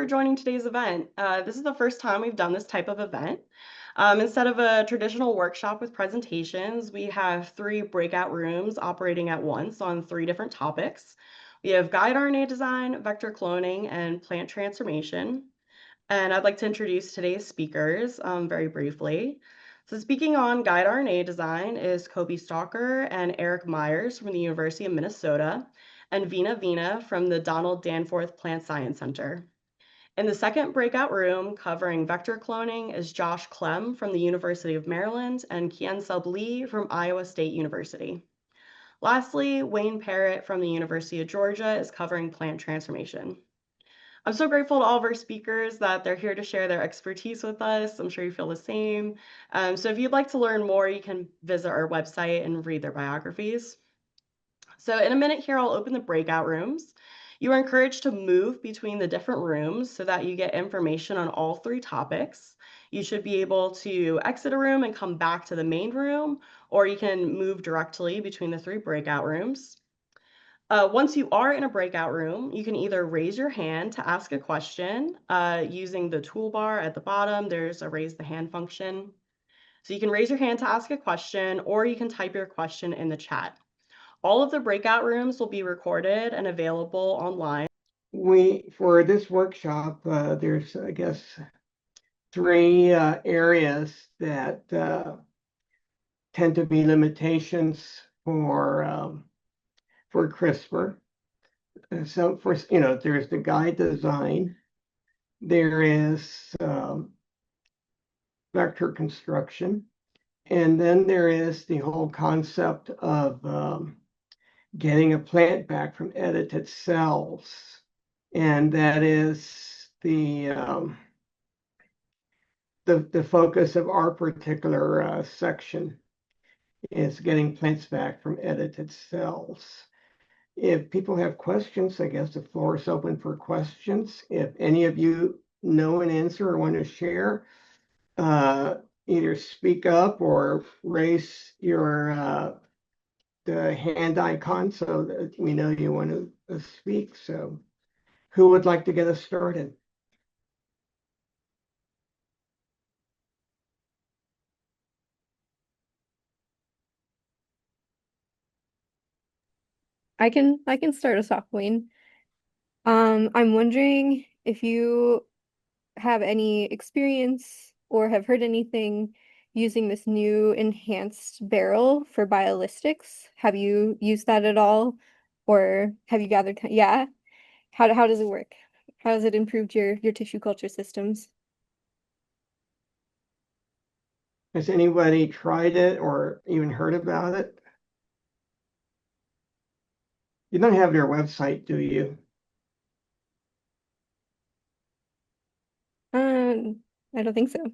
joining today's event. This is the first time we've done this type of event. Instead of a traditional workshop with presentations, we have 3 breakout rooms operating at once on 3 different topics. We have guide RNA design, vector cloning, and plant transformation. And I'd like to introduce today's speakers very briefly. So speaking on guide RNA design is Kobe Stalker and Eric Myers from the University of Minnesota, and Vina from the Donald Danforth Plant Science Center. In the second breakout room covering vector cloning is Josh Clem from the University of Maryland and Kien-Sub Lee from Iowa State University. Lastly, Wayne Parrott from the University of Georgia is covering plant transformation. I'm so grateful to all of our speakers that they're here to share their expertise with us. I'm sure you feel the same. So if you'd like to learn more, you can visit our website and read their biographies. So in a minute here, I'll open the breakout rooms. You are encouraged to move between the different rooms so that you get information on all 3 topics. You should be able to exit a room and come back to the main room, or you can move directly between the 3 breakout rooms. Once you are in a breakout room, you can either raise your hand to ask a question using the toolbar at the bottom. There's a raise the hand function. So you can raise your hand to ask a question, or you can type your question in the chat. All of the breakout rooms will be recorded and available online. For this workshop, there's, I guess, 3 areas that tend to be limitations for CRISPR. So first, there's the guide design. There is vector construction. And then there is the whole concept of getting a plant back from edited cells. And that is the focus of our particular section, is getting plants back from edited cells. If people have questions, I guess the floor is open for questions. If any of you know an answer or want to share, either speak up or raise your the hand icon so that we know you want to speak. So who would like to get us started? I can start us off, Wayne. I'm wondering if you have any experience or have heard anything using this new enhanced barrel for biolistics. Have you used that at all? Or have you gathered, yeah? How does it work? How has it improved your tissue culture systems? Has anybody tried it or even heard about it? You don't have their website, do you? I don't think so.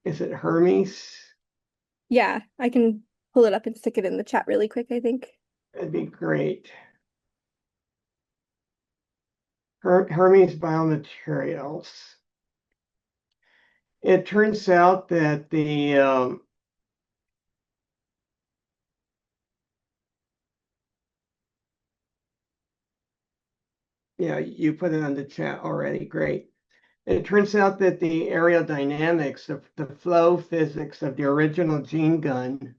Is it Hermes? Yeah, I can pull it up and stick it in the chat really quick, I think. That'd be great. Hermes Biomaterials. It turns out that the yeah, you put it on the chat already. Great. It turns out that the aerodynamics of the flow physics of the original gene gun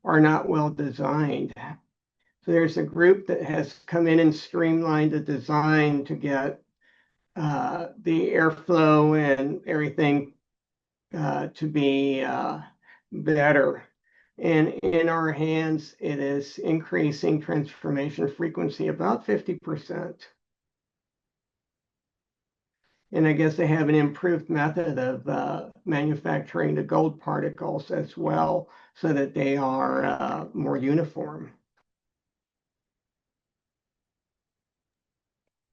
are not well designed. So there's a group that has come in and streamlined the design to get the airflow and everything to be better. And in our hands, it is increasing transformation frequency about 50%. And I guess they have an improved method of manufacturing the gold particles as well, so that they are more uniform.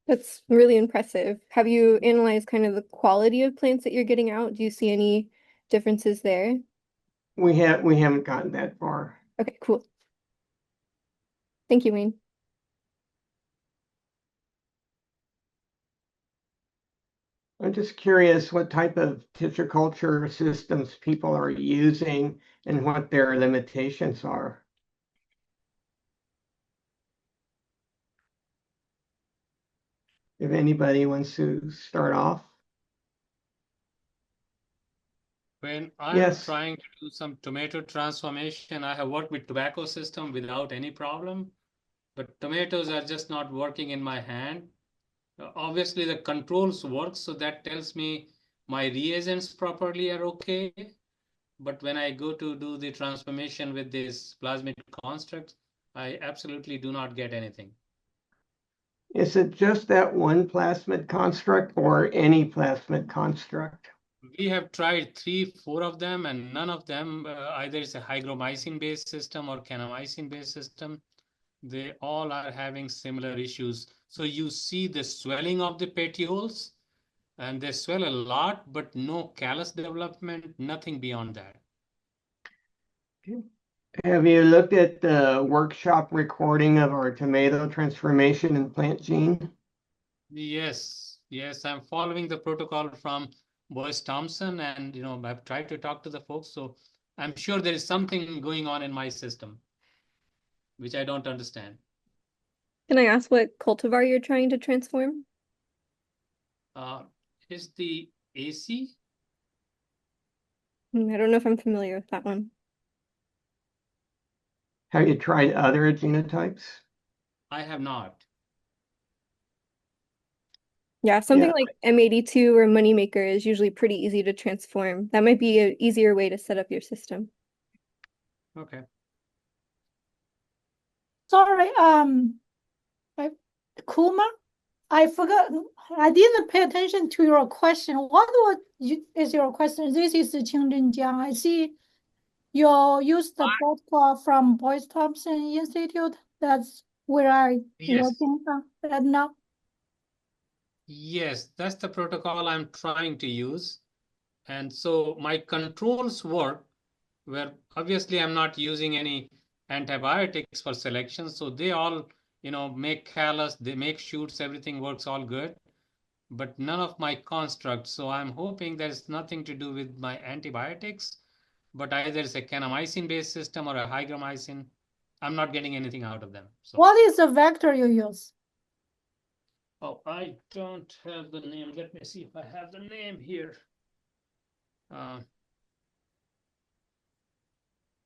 That's really impressive. Have you analyzed kind of the quality of plants that you're getting out? Do you see any differences there? We haven't gotten that far. Okay, cool. Thank you, Wayne. I'm just curious what type of tissue culture systems people are using and what their limitations are. If anybody wants to start off. When I'm Yes. trying to do some tomato transformation, I have worked with tobacco system without any problem, but tomatoes are just not working in my hand. Obviously, the controls work, so that tells me my reagents properly are okay. But when I go to do the transformation with this plasmid construct, I absolutely do not get anything. Is it just that one plasmid construct or any plasmid construct? We have tried 3, 4 of them, and none of them, either it's a hygromycin-based system or kanamycin-based system, they all are having similar issues. So you see the swelling of the petioles, and they swell a lot, but no callus development, nothing beyond that. Have you looked at the workshop recording of our tomato transformation in plant gene? Yes, I'm following the protocol from Boyce Thompson, and I've tried to talk to the folks, so I'm sure there is something going on in my system, which I don't understand. Can I ask what cultivar you're trying to transform? Is the AC? I don't know if I'm familiar with that one. Have you tried other genotypes? I have not. Yeah, something Yeah. like M82 or Moneymaker is usually pretty easy to transform. That might be an easier way to set up your system. Okay. Sorry, Kuma, I forgot. I didn't pay attention to your question. Is your question? This is Qingzhen. I see you use the protocol from Boyce Thompson Institute. That's where I working on right now. Yes, that's the protocol I'm trying to use. And so my controls work where obviously I'm not using any antibiotics for selection. So they all, make callus, they make shoots, everything works all good, but none of my constructs. So I'm hoping there's nothing to do with my antibiotics, but either it's a kanamycin based system or a hygromycin. I'm not getting anything out of them. So. What is the vector you use? Oh, I don't have the name. Let me see if I have the name here.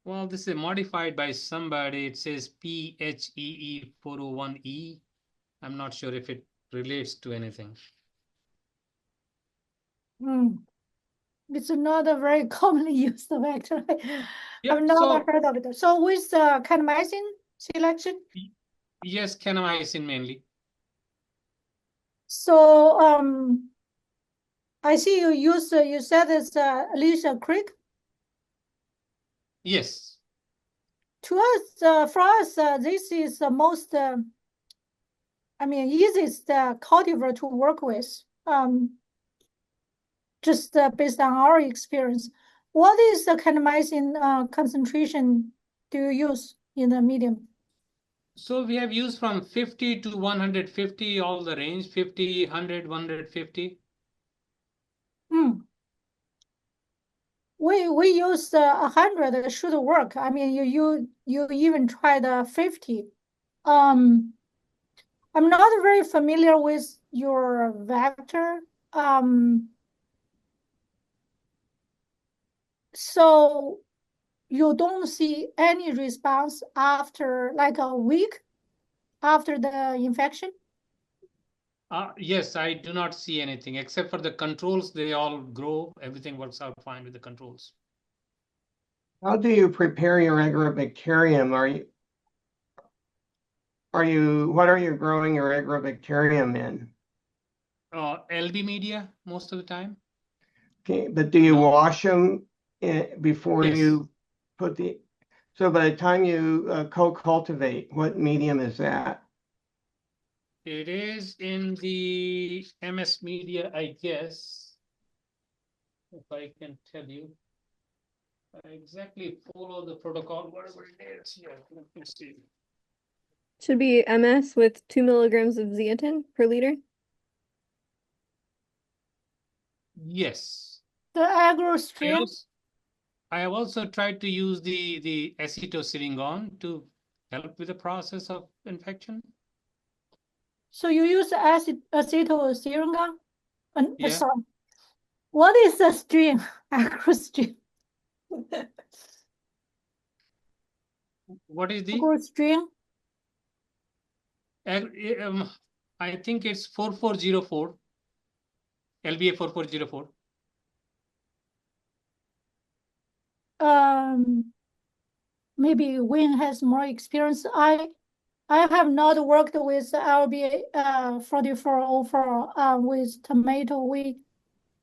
Well, this is modified by somebody. It says PHEE401E. I'm not sure if it relates to anything. It's not a very commonly used vector. Yep, I've never heard of it. So with kanamycin selection? Yes, kanamycin mainly. So I see you use you said it's Alicia Creek. Yes. To us, for us, this is the most, easiest cultivar to work with. Just based on our experience. What is the kanamycin concentration do you use in the medium? So we have used from 50 to 150, all the range, 50, 100, 150. We use 100 should work. I mean, you even tried 50. I'm not very familiar with your vector. So you don't see any response after like a week after the infection? Yes, I do not see anything except for the controls. They all grow. Everything works out fine with the controls. How do you prepare your agrobacterium? What are you growing your agrobacterium in? LB media most of the time. Okay, but do you wash them before Yes. you put so by the time you co-cultivate, what medium is that? It is in the MS media, I guess. If I can tell you. I exactly follow the protocol, whatever it is. Yeah, let me see. Should be MS with 2 milligrams of zeatin per liter. Yes. The agro stream? I have also tried to use the acetylseringon to help with the process of infection. So you use acetylserigon? Yeah. Sorry. What is the string? Acrostring. What is the? Acrostring? I think it's 4404. LBA 4404. Maybe Wayne has more experience. I have not worked with LBA 4404 with tomato. We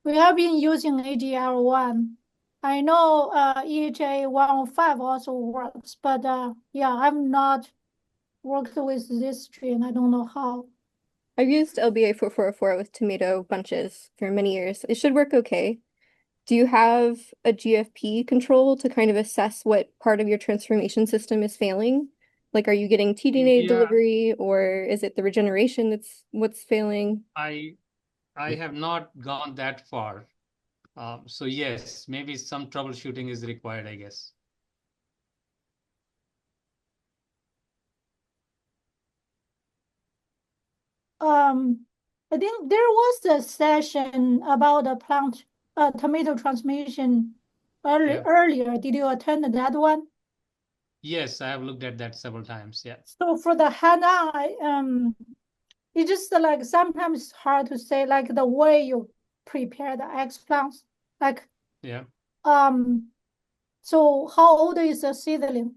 have been using AGL1. I know EHA 105 also works, but yeah, I've not worked with this strain. I don't know how. I've used LBA 4404 with tomato bunches for many years. It should work okay. Do you have a GFP control to kind of assess what part of your transformation system is failing? Like, are you getting tDNA Yeah, delivery, or is it the regeneration that's what's failing? I have not gone that far. So yes, maybe some troubleshooting is required, I guess. I think there was a session about the plant tomato transmission Yeah. earlier. Did you attend that one? Yes, I have looked at that several times. Yeah. So for the hands-on, it's just like sometimes it's hard to say, like the way you prepare the explants. Like, Yeah. so how old is the seedling?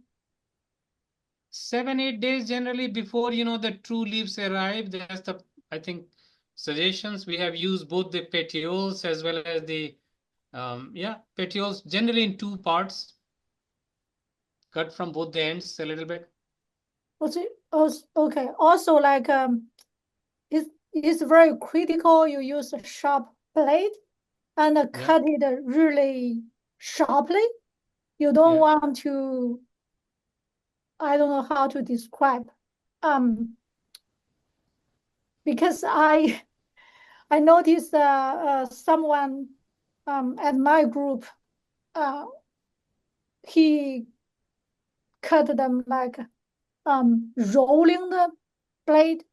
7-8 days generally before the true leaves arrive. That's the, I think, suggestions. We have used both the petioles as well as the petioles generally in two parts, cut from both the ends a little bit. What's it? Okay. Also, like it's very critical. You use a sharp blade and cut it really sharply. You don't want to. I don't know how to describe. Because I noticed someone at my group he cut them like rolling the blade,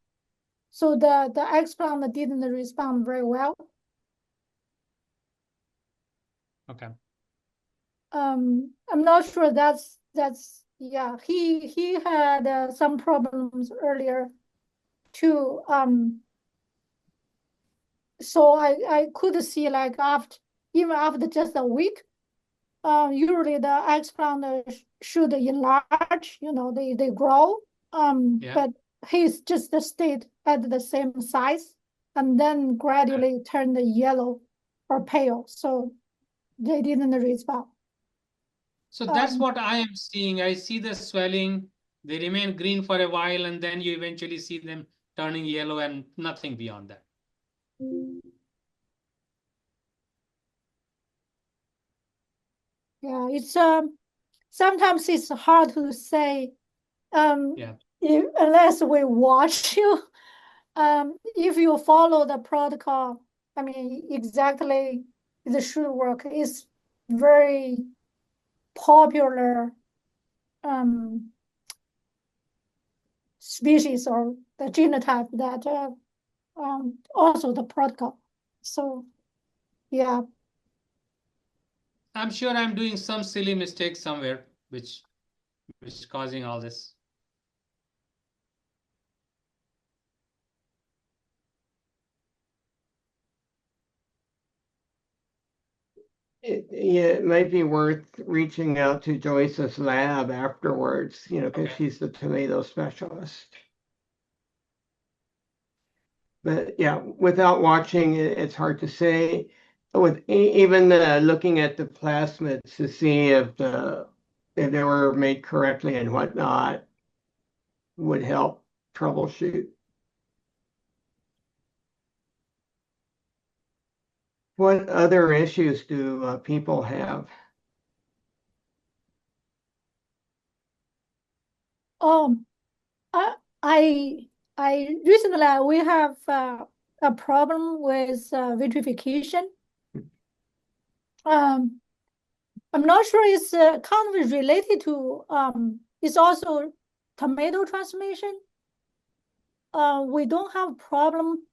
so the explant didn't respond very well. Okay. I'm not sure that's yeah. He had some problems earlier too. So I could see like even after just a week, usually the explant should enlarge. They grow. But he's just stayed at the same size and then gradually turned yellow or pale. So they didn't respond. So that's what I am seeing. I see the swelling. They remain green for a while, and then you eventually see them turning yellow and nothing beyond that. Yeah, it's sometimes it's hard to say unless we watch you. If you follow the protocol, I mean, exactly it should work. It's very popular species or the genotype that also the protocol. So yeah. I'm sure I'm doing some silly mistake somewhere, which is causing all this. It might be worth reaching out to Joyce's lab afterwards, because she's the tomato specialist. But yeah, without watching, it's hard to say. With even looking at the plasmids to see if they were made correctly and whatnot would help troubleshoot. What other issues do people have? I recently we have a problem with vitrification. I'm not sure it's kind of related to it's also tomato transmission. we don't have problem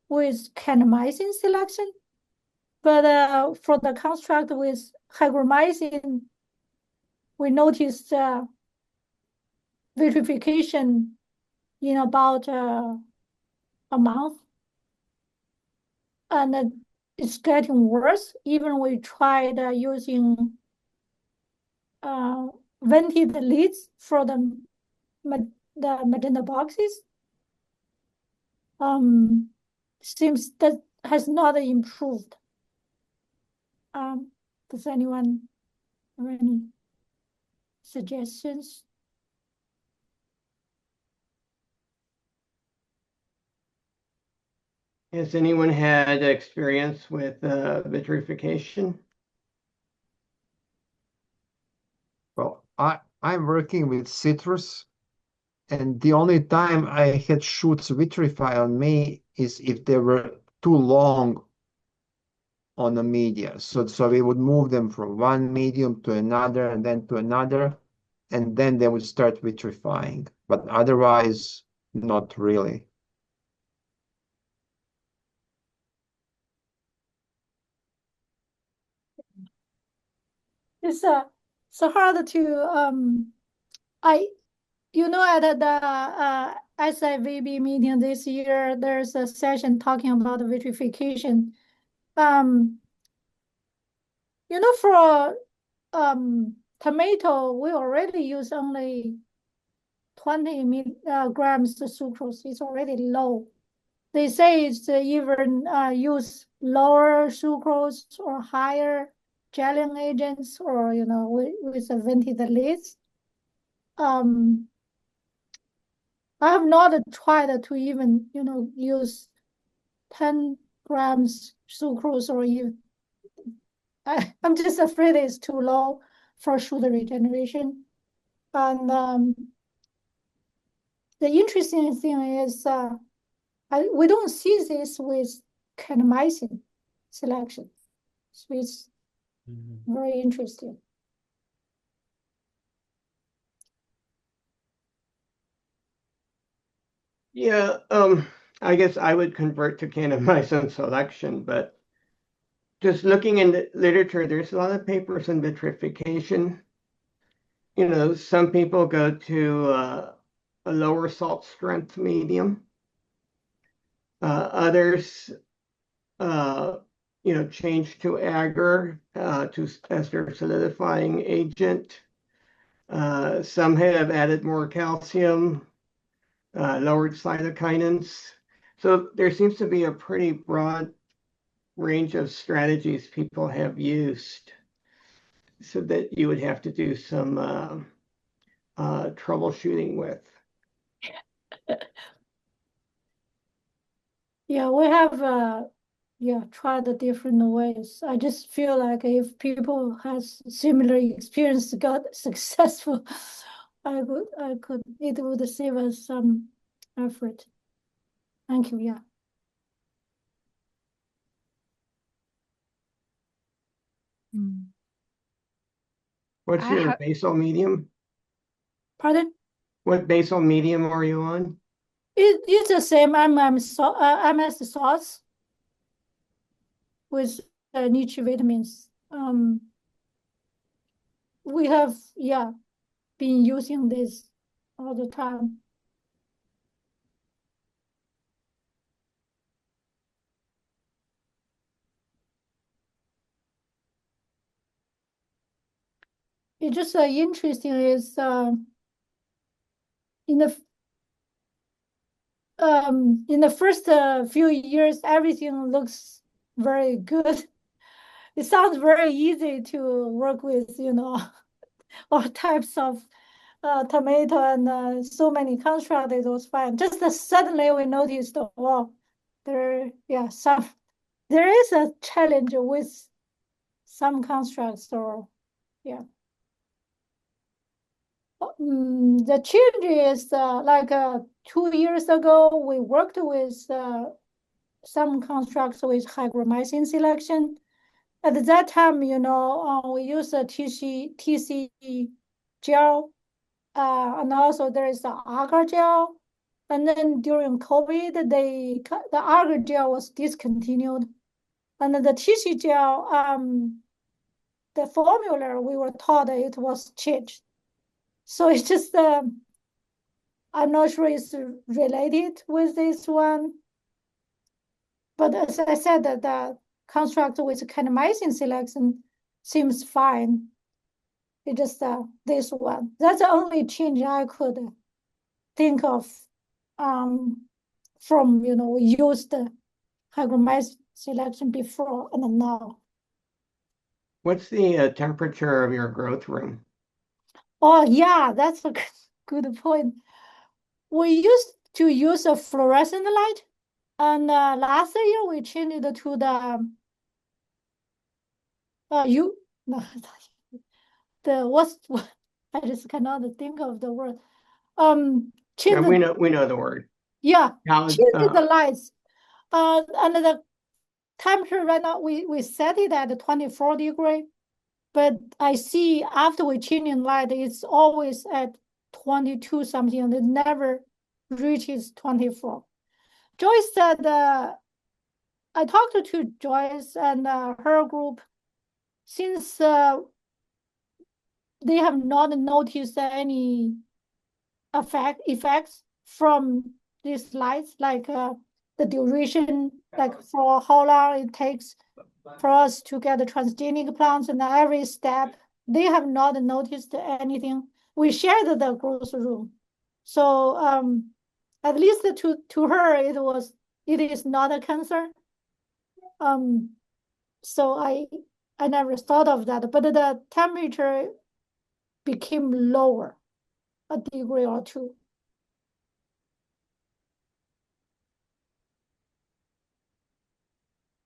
with kanamycin selection, but for the construct with hygromycin, we noticed vitrification in about a month, and it's getting worse. Even we tried using vented leads for the magenta boxes. Seems that has not improved. Does anyone have any suggestions? Has anyone had experience with vitrification? Well, I'm working with citrus, and the only time I had shoots vitrify on me is if they were too long on the media. So we would move them from one medium to another and then to another, and then they would start vitrifying. But otherwise, not really. It's so hard to at the SIVB meeting this year, there's a session talking about vitrification. For tomato, we already use only 20 grams of sucrose. It's already low. They say it's even use lower sucrose or higher gelling agents, or with a vented leads. I have not tried to even use 10 grams sucrose, or even I'm just afraid it's too low for sugar regeneration. And the interesting thing is we don't see this with kanamycin selection. So it's very interesting. Yeah, I guess I would convert to kanamycin selection, but just looking in the literature, there's a lot of papers on vitrification. Some people go to a lower salt strength medium. Others, change to agar as their solidifying agent. Some have added more calcium, lowered cytokinins. So there seems to be a pretty broad range of strategies people have used, so that you would have to do some troubleshooting with. Yeah, we have tried the different ways. I just feel like if people has similar experience got successful, it would save us some effort. Thank you. Yeah. What's your basal medium? Pardon? What basal medium are you on? It's the same MS sauce with nutrivitamins. We have been using this all the time. It's just interesting is in the first few years, everything looks very good. It sounds very easy to work with, all types of tomato and so many constructs. It was fine. Just suddenly we noticed, there is a challenge with some constructs, or the change is like 2 years ago, we worked with some constructs with hygromycin selection. At that time, we use a TC gel, and also there is the agar gel. And then during COVID, the agar gel was discontinued. And then the tissue gel, the formula we were taught it was changed. So it's just, I'm not sure it's related with this one. But as I said, that the construct with kanamycin selection seems fine. It just this one. That's the only change I could think of from, we used hygromycin selection before and now. What's the temperature of your growth room? Oh, yeah, that's a good point. We used to use a fluorescent light, and last year we changed it to the no, what's I just cannot think of the word. Yeah, Change we know the word. yeah, How change the lights. And the temperature right now we set it at 24 degrees, but I see after we change in light, it's always at 22 something, and it never reaches 24. Joyce said, I talked to Joyce and her group, since they have not noticed any effects from these lights, like the duration, like for how long it takes for us to get the transgenic plants and every step. They have not noticed anything. We shared the growth room. So at least to her, it is not a concern. So I never thought of that, but the temperature became lower, a degree or two.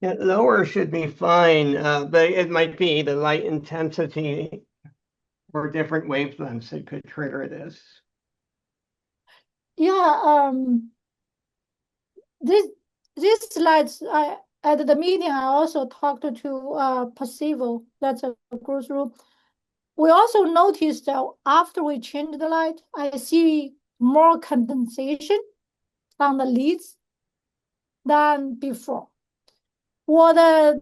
Yeah, lower should be fine, but it might be the light intensity or different wavelengths that could trigger this. Yeah, these slides, at the meeting, I also talked to Percival, that's a growth room. We also noticed that after we change the light, I see more condensation on the leads than before. What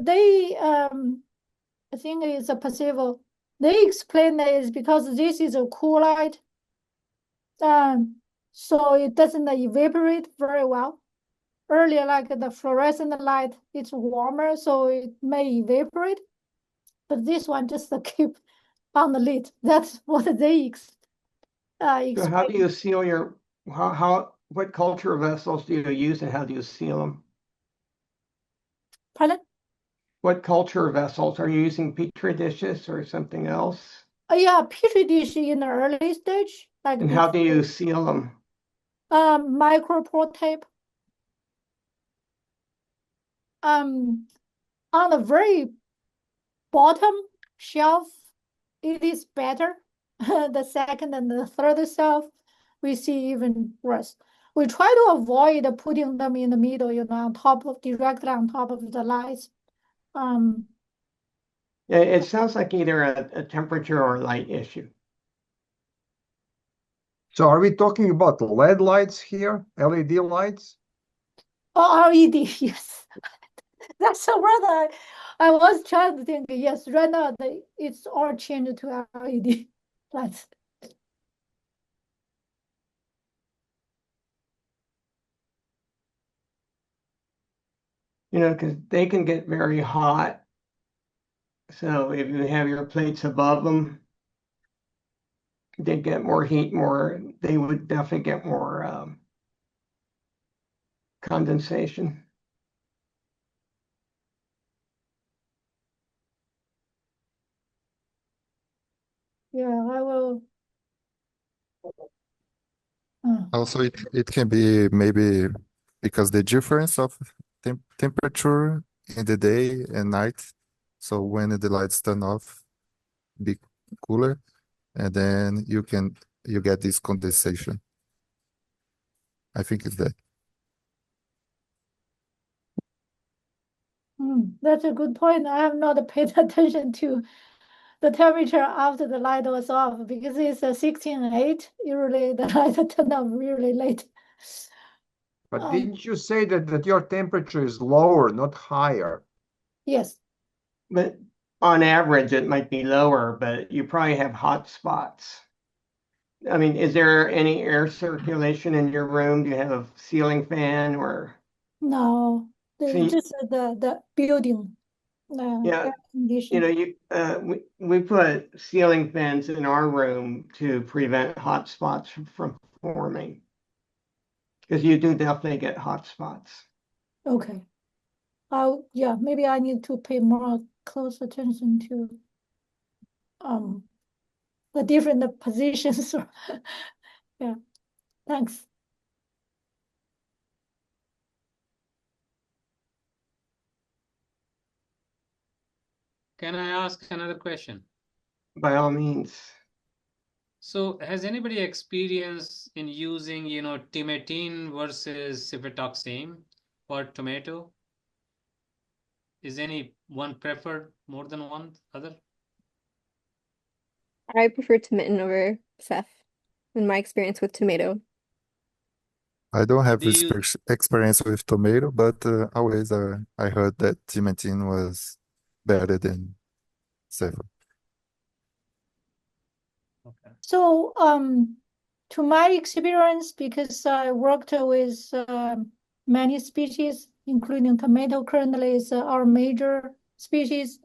they, I think it's a Percival, they explain that is because this is a cool light, so it doesn't evaporate very well. Earlier, like the fluorescent light, it's warmer, so it may evaporate. But this one just keep on the lid. That's what they explain. So how do you seal your, what culture vessels do you use and how do you seal them? Pardon? What culture vessels? Are you using Petri dishes or something else? Yeah, Petri dish in the early stage. Like And how do you seal them? Micropore tape. On the very bottom shelf, it is better. The second and the third shelf, we see even worse. We try to avoid putting them in the middle, directly on top of the lights. It sounds like either a temperature or light issue. So are we talking about LED lights here, LED lights? Oh, LED, yes. That's the word I was trying to think. Yes, right now it's all changed to LED lights. Because they can get very hot. So if you have your plates above them, they get more heat, they would definitely get more condensation. Yeah, I will. Also, it can be maybe because the difference of temperature in the day and night. So when the lights turn off, be cooler, and then you get this condensation. I think it's that. That's a good point. I have not paid attention to the temperature after the light was off because it's 16:08. Usually the light turned off really late. But didn't you say that your temperature is lower, not higher? Yes. But on average, it might be lower, but you probably have hot spots. I mean, is there any air circulation in your room? Do you have a ceiling fan or? No, See, just the building, yeah, air condition. we put ceiling fans in our room to prevent hot spots from forming. Because you do definitely get hot spots. Okay. Yeah, maybe I need to pay more close attention to the different positions. Yeah, thanks. Can I ask another question? By all means. So has anybody experienced in using, timatine versus cefotaxime for tomato? Is any one preferred more than one other? I prefer tomato over ceph in my experience with tomato. I don't have Do you experience with tomato, but always I heard that Timantin was better than Ceph. Okay. So, to my experience, because I worked with many species, including tomato currently is our major species.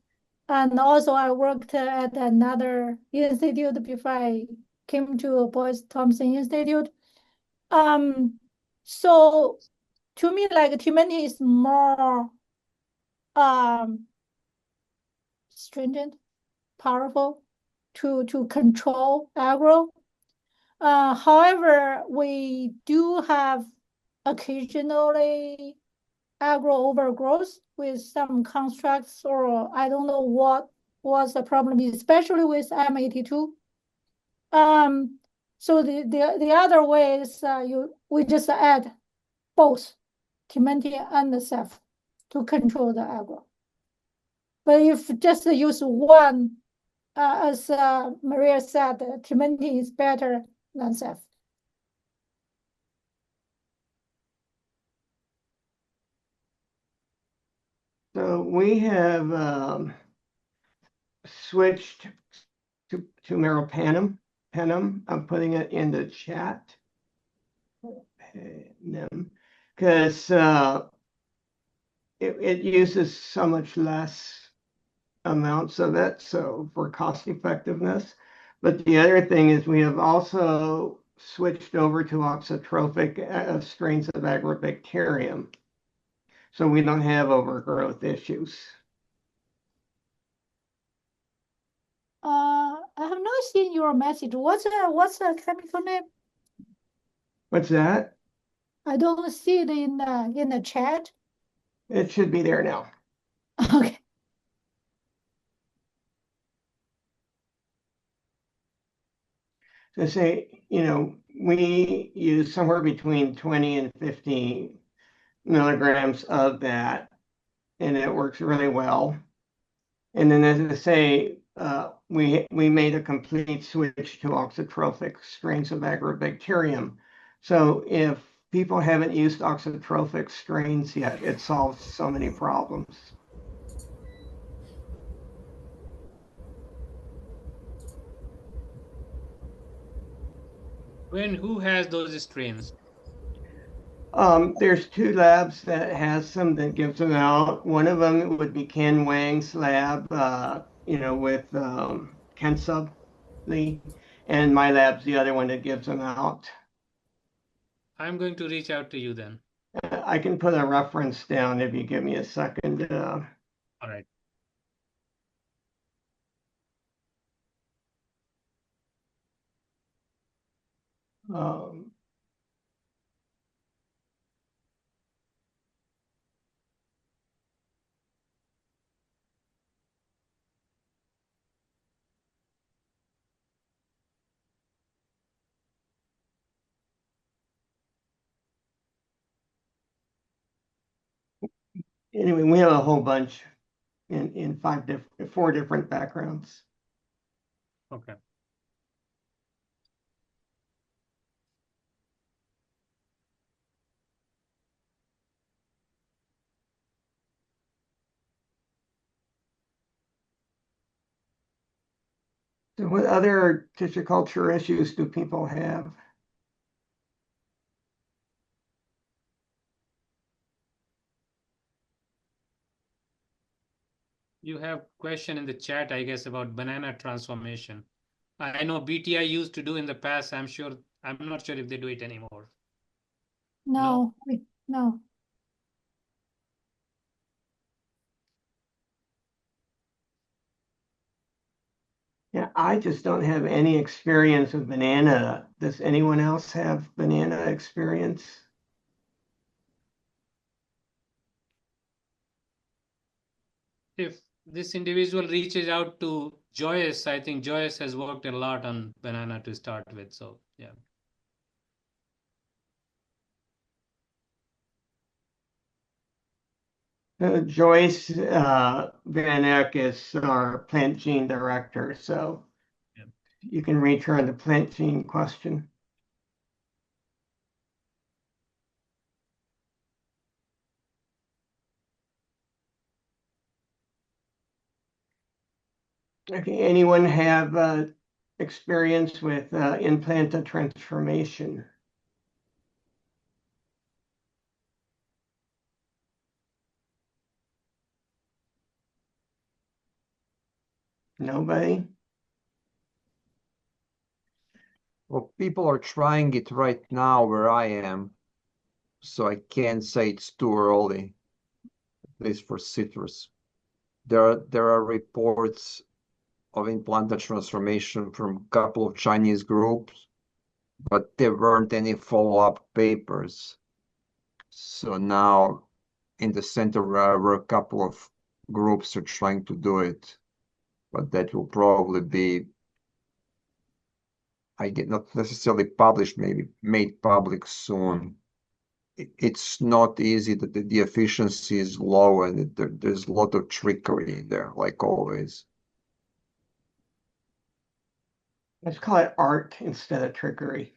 And also I worked at another institute before I came to Boyce Thompson Institute. So to me, like Timothy is more stringent, powerful to control aggro. However, we do have occasionally aggro overgrowth with some constructs, or I don't know what was the problem, especially with M82. So the other way is we just add both Timantia and the Ceph to control the aggro. But if just use one, as Maria said, Timantia is better than Ceph. So we have switched to meropenem. I'm putting it in the chat. Because it uses so much less amounts of it, so for cost effectiveness. But the other thing is we have also switched over to auxotrophic strains of agrobacterium. So we don't have overgrowth issues. I have not seen your message. What's the chemical name? What's that? I don't see it in the chat. It should be there now. Okay. So say, we use somewhere between 20 and 50 milligrams of that, and it works really well. And then, as I say, we made a complete switch to auxotrophic strains of agrobacterium. So if people haven't used auxotrophic strains yet, it solves so many problems. Who has those strains? There's two labs that has some that gives them out. One of them would be Ken Wang's lab, with Ken Sub Lee, and my lab's the other one that gives them out. I'm going to reach out to you then. I can put a reference down if you give me a second. All right. Um, anyway, we have a whole bunch in four different backgrounds. Okay. So what other tissue culture issues do people have? You have question in the chat, I guess, about banana transformation. I know BTI used to do in the past. I'm not sure if they do it anymore. No, no. Yeah, I just don't have any experience with banana. Does anyone else have banana experience? If this individual reaches out to Joyce, I think Joyce has worked a lot on banana to start with. So yeah. Joyce Van Eck is our plant gene director, so Yeah. you can reach her on the plant gene question. Okay, anyone have experience with implanted transformation? Nobody? Well, people are trying it right now where I am, so I can't say it's too early, at least for citrus. There are reports of implanted transformation from a couple of Chinese groups, but there weren't any follow-up papers. So now in the center were a couple of groups are trying to do it, but that will probably be, I get not necessarily published, maybe made public soon. It's not easy that the efficiency is low and there's a lot of trickery there, like always. Let's call it art instead of trickery.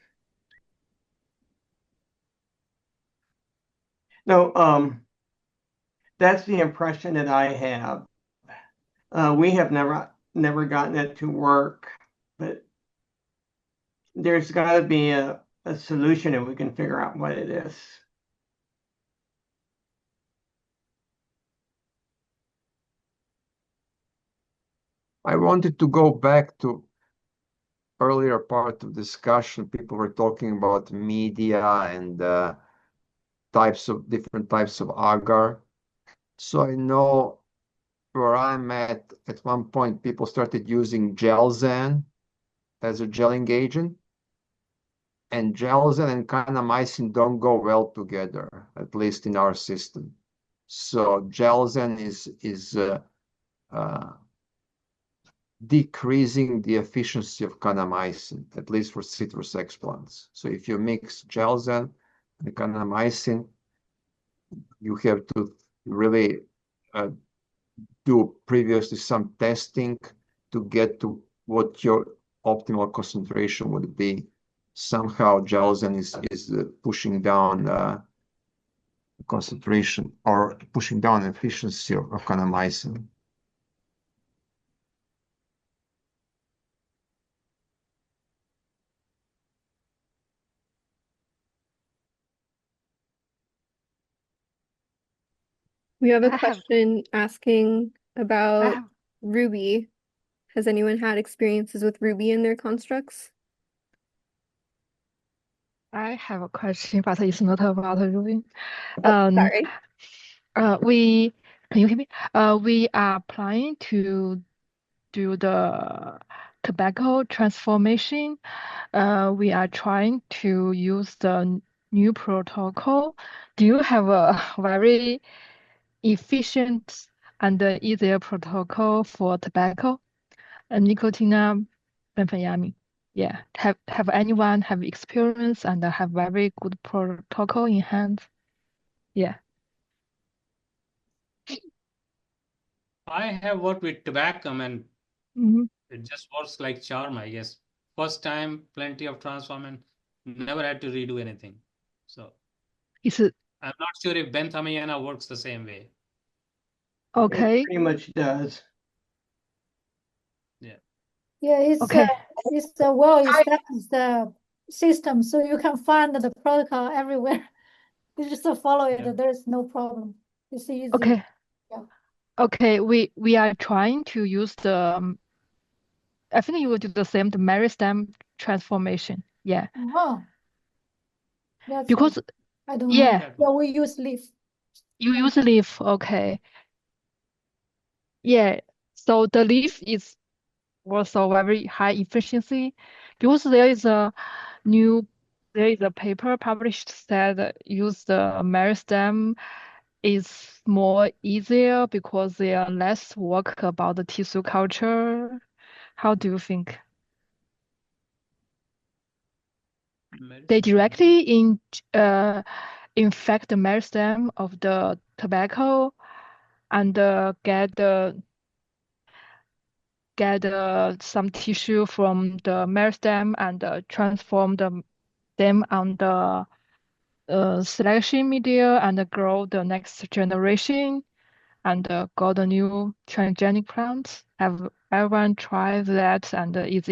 No, that's the impression that I have. We have never gotten it to work, but there's got to be a solution and we can figure out what it is. I wanted to go back to earlier part of discussion. People were talking about media and different types of agar. So I know where I'm at one point, people started using gelzan as a gelling agent. And gelzan and kanamycin don't go well together, at least in our system. So gelzan is decreasing the efficiency of kanamycin, at least for citrus explants. So if you mix gelzan and kanamycin, you have to really do previously some testing to get to what your optimal concentration would be. Somehow gelzan is pushing down concentration or pushing down efficiency of kanamycin. We have a I have question asking I about have Ruby. Has anyone had experiences with Ruby in their constructs? I have a question, but it's not about Ruby. Oh, sorry. We can you hear me? We are planning to do the tobacco transformation. We are trying to use the new protocol. Do you have a very efficient and easier protocol for tobacco and Nicotina benfenamine? Yeah. Have anyone have experience and have very good protocol in hand? Yeah. I have worked with tobacco and Mhm. it just works like charm, I guess. First time, plenty of transformation, never had to redo anything. So Is it I'm not sure if benthamiyana works the same way. It okay? pretty much does. Yeah. Yeah, Okay. it's a well-established system, so you can find the protocol everywhere. You just follow it. Yeah. There's no problem. It's easy. Okay. Yeah. Okay. We are trying to use the I think you will do the same, the meristem transformation. Yeah. Oh, that's Because I don't know. yeah, That Yeah, one. we use leaf. you use leaf. Okay. Yeah. So the leaf is also very high efficiency because new there is a paper published that use the meristem is more easier because there are less work about the tissue culture. How do you think? They Medicine. directly infect the meristem of the tobacco and get some tissue from the meristem and transform them on the selection media and grow the next generation and grow the new transgenic plants. Have everyone tried that? And is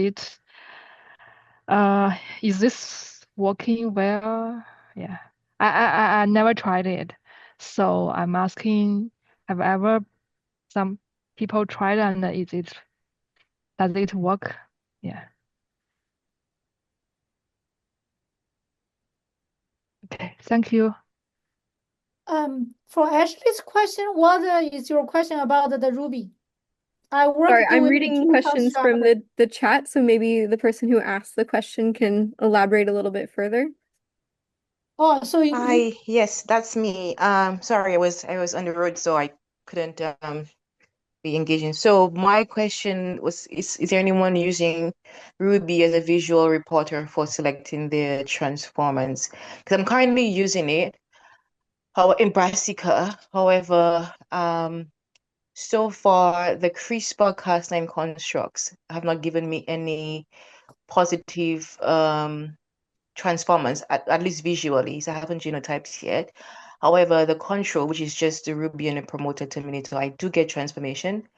this working well? Yeah, I never tried it, so I'm asking, have ever some people tried and does it work? Yeah. Okay, thank you. For Ashley's question, what is your question about the Ruby? I Sorry, worked I'm with reading gene questions from construct. the chat, so maybe the person who asked the question can elaborate a little bit further. Oh, so Hi, yes, that's me. Sorry, I was on the road, so I couldn't be engaging. So my question was, is there anyone using Ruby as a visual reporter for selecting the transformants? Because I'm currently using it, in Brassica. However, so far the CRISPR-Cas9 constructs have not given me any positive transformers, at least visually. So I haven't genotyped yet. However, the control, which is just the Ruby and a promoter terminator, I do get transformation.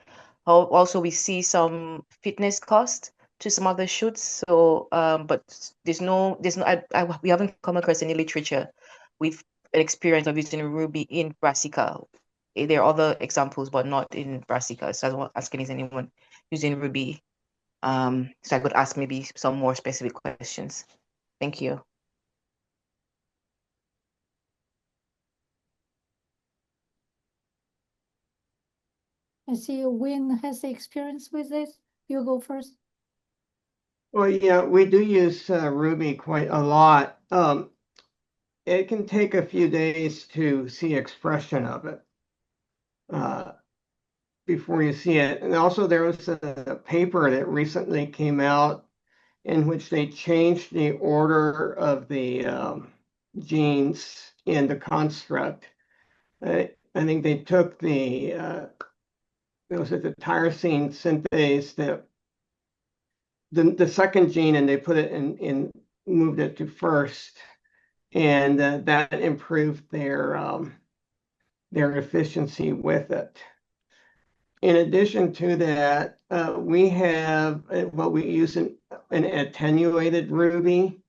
Also, we see some fitness cost to some other shoots. So, but we haven't come across any literature with an experience of using Ruby in Brassica. There are other examples, but not in Brassica. So I was asking, is anyone using Ruby? So I could ask maybe some more specific questions. Thank you. I see Win has experience with this. You go first. Well, yeah, we do use Ruby quite a lot. It can take a few days to see expression of it before you see it. And also, there was a paper that recently came out in which they changed the order of the genes in the construct. I think they took was it the tyrosine synthase, the second gene, and they put it moved it to first, and that improved their efficiency with it. In addition to that, we have what we use an attenuated Ruby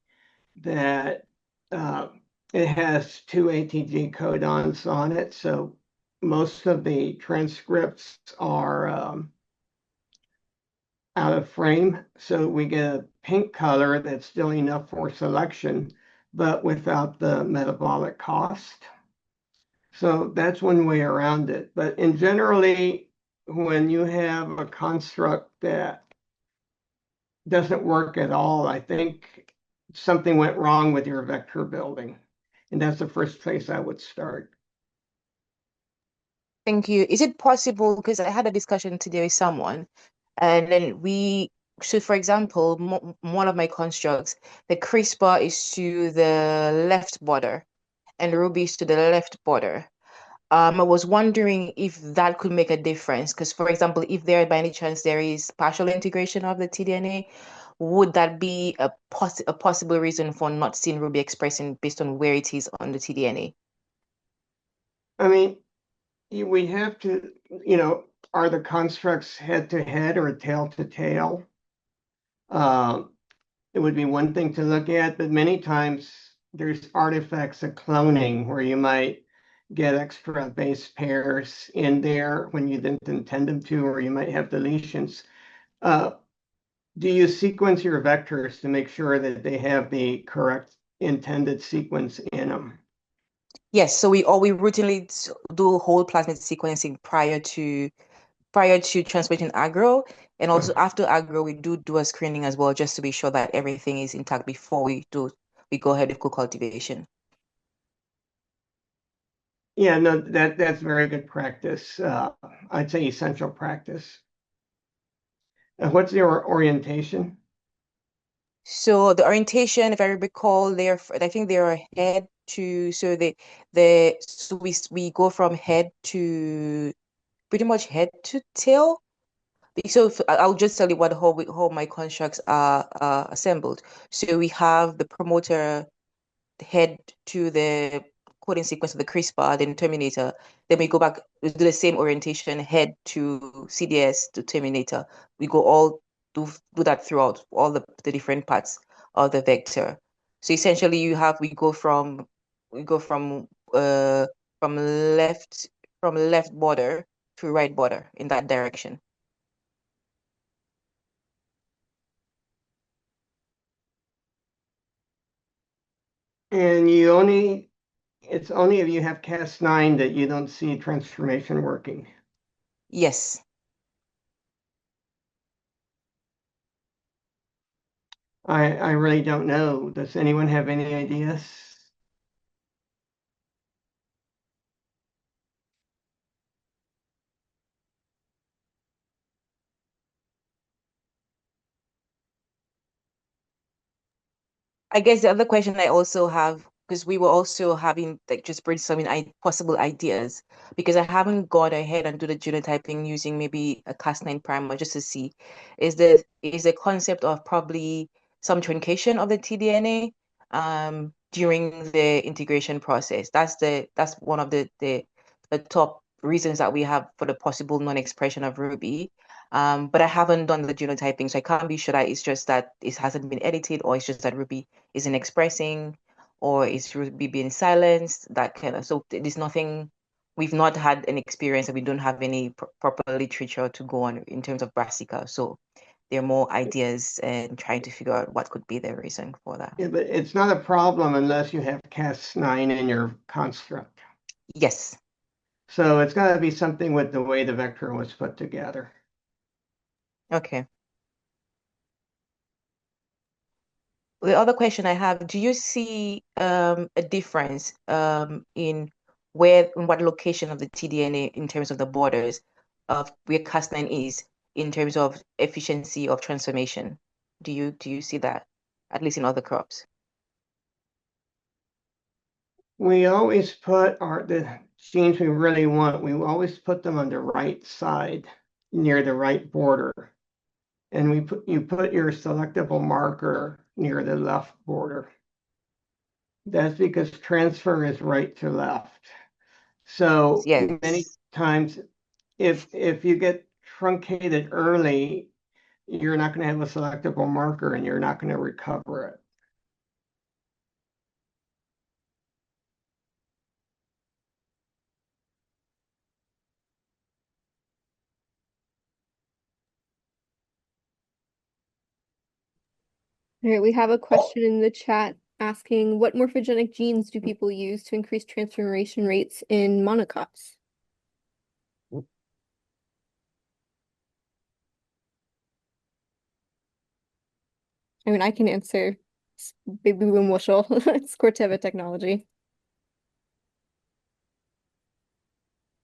that it has two ATG codons on it, so most of the transcripts are out of frame, so we get a pink color that's still enough for selection, but without the metabolic cost. So that's one way around it. But in generally, when you have a construct that doesn't work at all, I think something went wrong with your vector building. And that's the first place I would start. Thank you. Is it possible, because I had a discussion today with someone, and then so for example, one of my constructs, the CRISPR is to the left border and Ruby is to the left border. I was wondering if that could make a difference, because for example, if there by any chance there is partial integration of the tDNA, would that be a possible reason for not seeing Ruby expressing based on where it is on the tDNA? I mean, we have to, are the constructs head to head or tail to tail? it would be one thing to look at, but many times there's artifacts of cloning where you might get extra base pairs in there when you didn't intend them to, or you might have deletions. Do you sequence your vectors to make sure that they have the correct intended sequence in them? Yes, so we routinely do whole plasmid sequencing prior to transmitting agro, and also after agro we do a screening as well, just to be sure that everything is intact before we go ahead with co-cultivation. Yeah, no, that's very good practice. I'd say essential practice. What's your orientation? So the orientation, if I recall, I think they're head to, so we go from head to pretty much head to tail. So I'll just tell you how my constructs are assembled. So we have the promoter head to the coding sequence of the CRISPR, then terminator. Then we go back, we do the same orientation, head to CDS to terminator. We go all do that throughout all the different parts of the vector. So essentially we go from left border to right border in that direction. And it's only if you have Cas9 that you don't see transformation working. Yes. I really don't know. Does anyone have any ideas? I guess the other question I also have, because we were also having like just brainstorming possible ideas, because I haven't gone ahead and do the genotyping using maybe a Cas9 primer just to see, is the concept of probably some truncation of the tDNA during the integration process. That's one of the top reasons that we have for the possible non-expression of Ruby. But I haven't done the genotyping, so I can't be sure that it's just that it hasn't been edited, or it's just that Ruby isn't expressing, or is Ruby being silenced, that kind of. So there's nothing, we've not had an experience, and we don't have any proper literature to go on in terms of brassica. So there are more ideas and trying to figure out what could be the reason for that. Yeah, but it's not a problem unless you have Cas9 in your construct. Yes. So it's got to be something with the way the vector was put together. Okay. The other question I have, do you see a difference in what location of the tDNA in terms of the borders of where Cas9 is in terms of efficiency of transformation? Do you see that, at least in other crops? We always put the genes we really want, we always put them on the right side, near the right border. And you put your selectable marker near the left border. That's because transfer is right to left. So Yes. many times, if you get truncated early, you're not going to have a selectable marker and you're not going to recover it. All right, we have a question in the chat asking what morphogenic genes do people use to increase transformation rates in monocots? I mean, I can answer. Baby boom wushel. It's Corteva technology.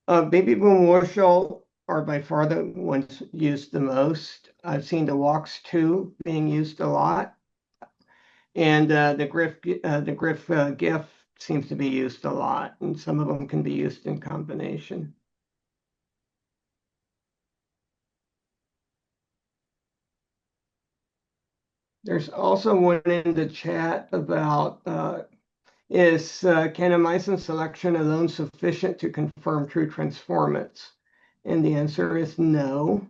Baby boom wushel are by far the ones used the most. I've seen the WOX2 being used a lot. And the Griff GIF seems to be used a lot, and some of them can be used in combination. There's also one in the chat about is kanamycin selection alone sufficient to confirm true transformants? And the answer is no.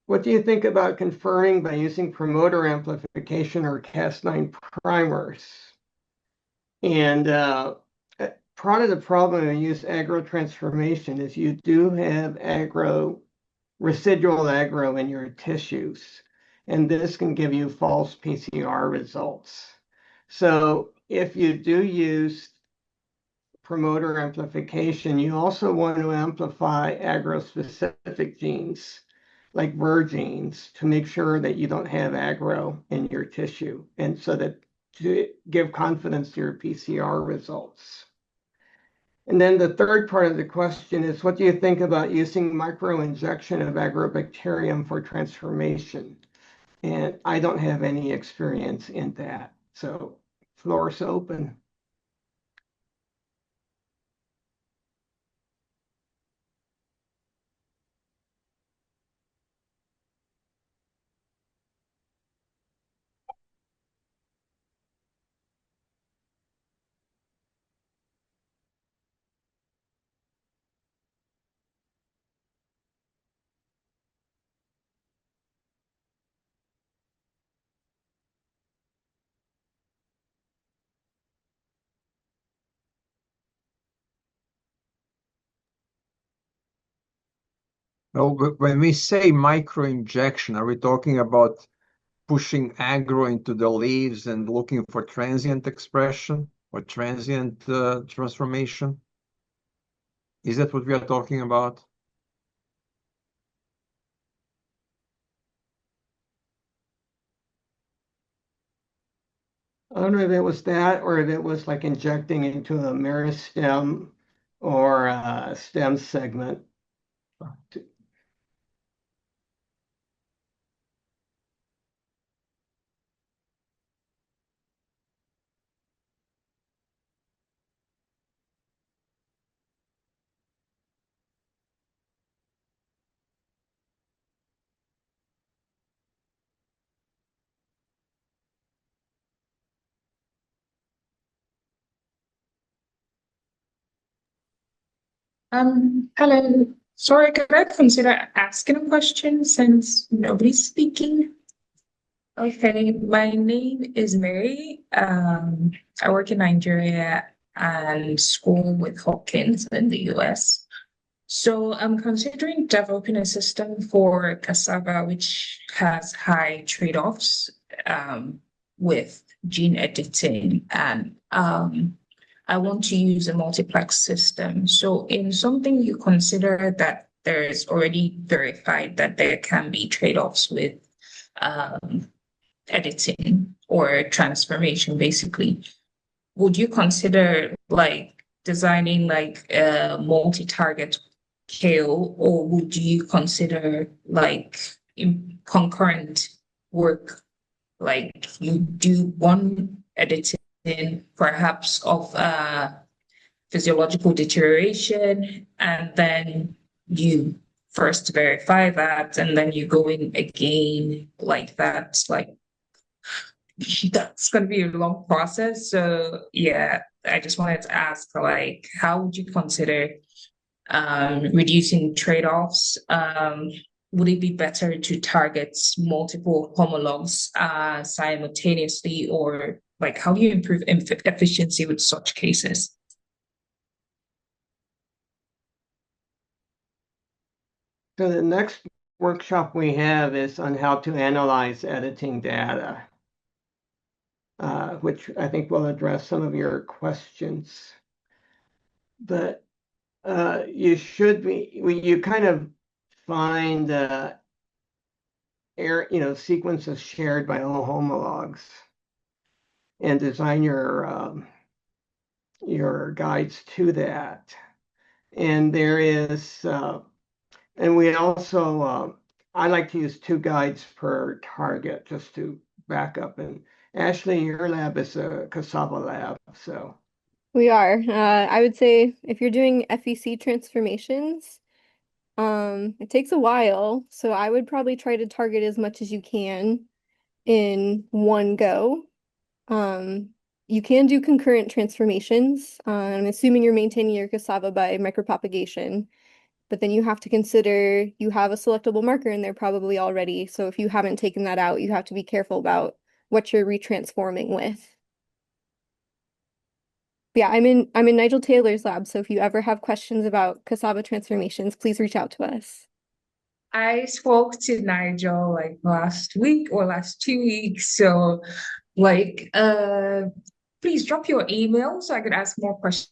What do you think about conferring by using promoter amplification or Cas9 primers? And part of the problem when you use agrotransformation is you do have residual agro in your tissues, and this can give you false PCR results. So if you do use promoter amplification, you also want to amplify agro-specific genes like Ver genes to make sure that you don't have agro in your tissue, and so that to give confidence to your PCR results. And then the third part of the question is, what do you think about using microinjection of agrobacterium for transformation? And I don't have any experience in that. So floor is open. Well, when we say microinjection, are we talking about pushing agro into the leaves and looking for transient expression or transient transformation? Is that what we are talking about? I don't know if it was that or if it was like injecting into a meristem or a stem segment. Hello. Sorry, could I consider asking a question since nobody's speaking? Okay, my name is Mary. I work in Nigeria and school with Hopkins in the US. So I'm considering developing a system for cassava which has high trade-offs with gene editing, and I want to use a multiplex system. So in something you consider that there is already verified that there can be trade-offs with editing or transformation, basically, would you consider like designing like a multi-target kill, or would you consider like concurrent work, like you do one editing perhaps of physiological deterioration, and then you first verify that, and then you go in again like that? Like that's going to be a long process. So yeah, I just wanted to ask, like, how would you consider reducing trade-offs? Would it be better to target multiple homologs simultaneously, or like how do you improve efficiency with such cases? So the next workshop we have is on how to analyze editing data, which I think will address some of your questions. But you kind of find sequences shared by all homologs and design your guides to that. And there is, and we also, I like to use 2 guides per target just to back up. And Ashley, your lab is a cassava lab, so. We are. I would say if you're doing FEC transformations, it takes a while, so I would probably try to target as much as you can in one go. You can do concurrent transformations. I'm assuming you're maintaining your cassava by micropropagation. but then you have to consider you have a selectable marker in there probably already. So if you haven't taken that out, you have to be careful about what you're retransforming with. Yeah, I'm in Nigel Taylor's lab, so if you ever have questions about cassava transformations, please reach out to us. I spoke to Nigel like last week or last 2 weeks. So like please drop your email so I could ask more questions